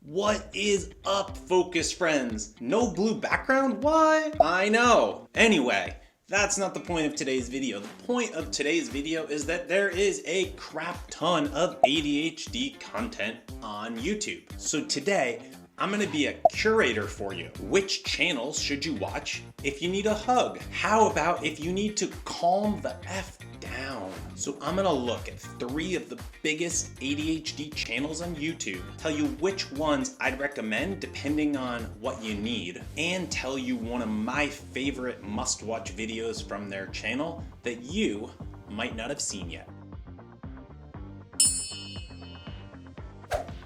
What is up, focus friends? No blue background? What? I know. Anyway, that's not the point of today's video. The point of today's video is that there is a crap ton of ADHD content on YouTube. So today, I'm gonna be a curator for you. Which channels should you watch if you need a hug? How about if you need to calm the F down? So I'm gonna look at 3 of the biggest ADHD channels on YouTube, tell you which ones I'd recommend depending on what you need, and tell you one of my favorite must-watch videos from their channel that you might not have seen yet.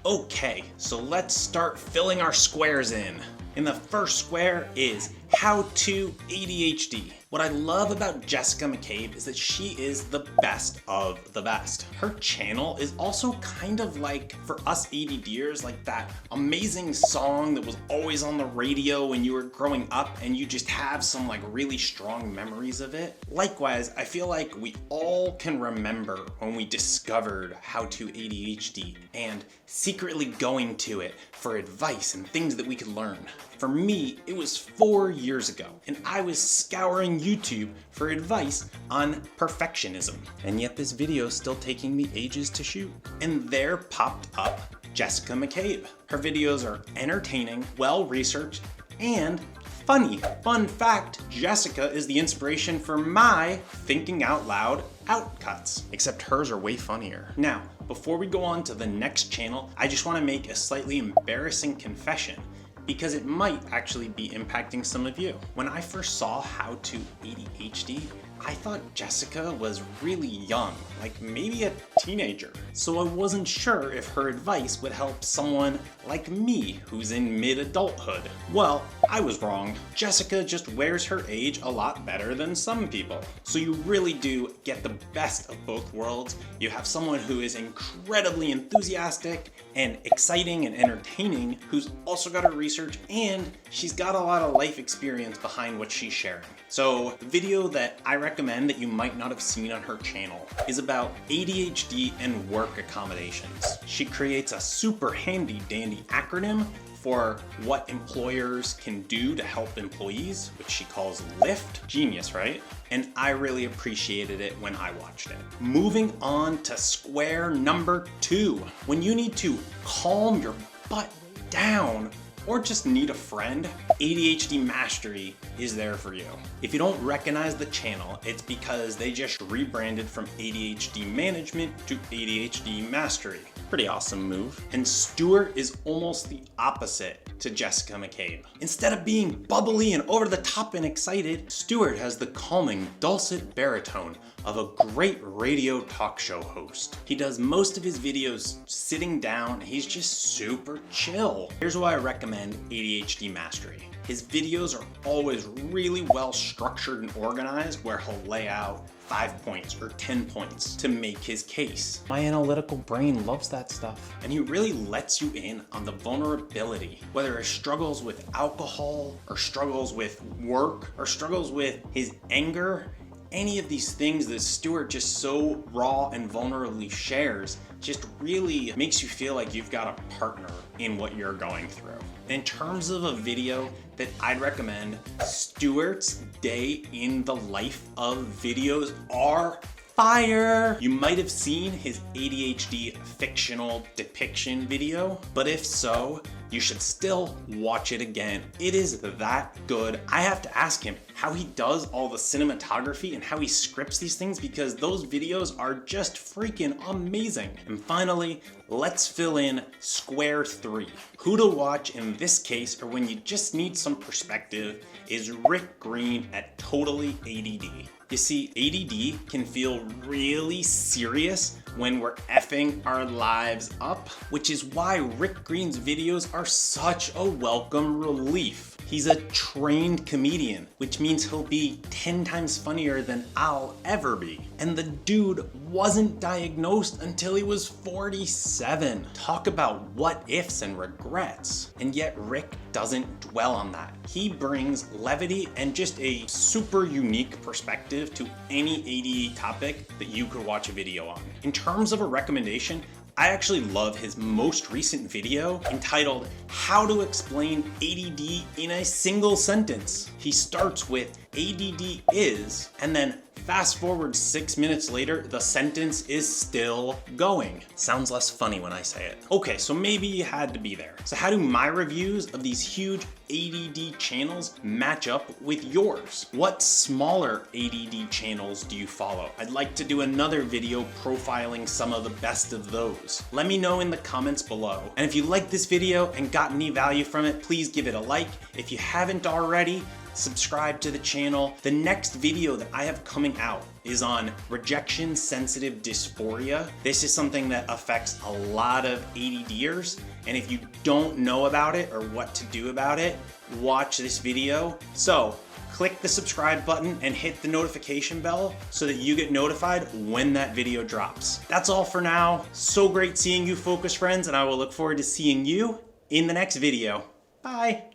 Okay, so let's start filling our squares in. And the first square is How To ADHD. What I love about Jessica McCabe is that she is the best of the best. Her channel is also kind of like, for us ADDers, like that amazing song that was always on the radio when you were growing up and you just have some like really strong memories of it. Likewise, I feel like we all can remember when we discovered How To ADHD and secretly going to it for advice and things that we could learn. For me, it was 4 years ago, and I was scouring YouTube for advice on perfectionism. And yet this video is still taking me ages to shoot. And there popped up Jessica McCabe. Her videos are entertaining, well-researched, and funny. Fun fact, Jessica is the inspiration for my thinking out loud outcuts, except hers are way funnier. Now, before we go on to the next channel, I just want to make a slightly embarrassing confession, because it might actually be impacting some of you. When I first saw How To ADHD, I thought Jessica was really young, like maybe a teenager. So I wasn't sure if her advice would help someone like me who's in mid-adulthood. Well, I was wrong. Jessica just wears her age a lot better than some people. So you really do get the best of both worlds. You have someone who is incredibly enthusiastic and exciting and entertaining, who's also got her research, and she's got a lot of life experience behind what she's sharing. So the video that I recommend that you might not have seen on her channel is about ADHD and work accommodations. She creates a super handy dandy acronym for what employers can do to help employees, which she calls LIFT. Genius, right? And I really appreciated it when I watched it. Moving on to square number 2. When you need to calm your butt down or just need a friend, ADHD Mastery is there for you. If you don't recognize the channel, it's because they just rebranded from ADHD Management to ADHD Mastery. Pretty awesome move. And Stuart is almost the opposite to Jessica McCabe. Instead of being bubbly and over the top and excited, Stuart has the calming, dulcet baritone of a great radio talk show host. He does most of his videos sitting down. He's just super chill. Here's why I recommend ADHD Mastery. His videos are always really well structured and organized, where he'll lay out 5 points or 10 points to make his case. My analytical brain loves that stuff. And he really lets you in on the vulnerability, whether it struggles with alcohol or struggles with work or struggles with his anger. Any of these things that Stuart just so raw and vulnerably shares just really makes you feel like you've got a partner in what you're going through. In terms of a video that I'd recommend, Stuart's day in the life of videos are fire. You might have seen his ADHD fictional depiction video, but if so, you should still watch it again. It is that good. I have to ask him how he does all the cinematography and how he scripts these things, because those videos are just freaking amazing. And finally, let's fill in square 3. Who to watch in this case, or when you just need some perspective, is Rick Green at Totally ADD. You see, ADD can feel really serious when we're effing our lives up, which is why Rick Green's videos are such a welcome relief. He's a trained comedian, which means he'll be 10 times funnier than I'll ever be. And the dude wasn't diagnosed until he was 47. Talk about what ifs and regrets. And yet Rick doesn't dwell on that. He brings levity and just a super unique perspective to any ADD topic that you could watch a video on. In terms of a recommendation, I actually love his most recent video entitled How to Explain ADD in a Single Sentence. He starts with ADD is, and then fast forward 6 minutes later, the sentence is still going. Sounds less funny when I say it. Okay, so maybe you had to be there. So how do my reviews of these huge ADD channels match up with yours? What smaller ADD channels do you follow? I'd like to do another video profiling some of the best of those. Let me know in the comments below. And if you liked this video and got any value from it, please give it a like. If you haven't already, subscribe to the channel. The next video that I have coming out is on rejection sensitive dysphoria. This is something that affects a lot of ADDers, and if you don't know about it or what to do about it, watch this video. So click the subscribe button and hit the notification bell so that you get notified when that video drops. That's all for now. So great seeing you, focus friends, and I will look forward to seeing you in the next video. Bye.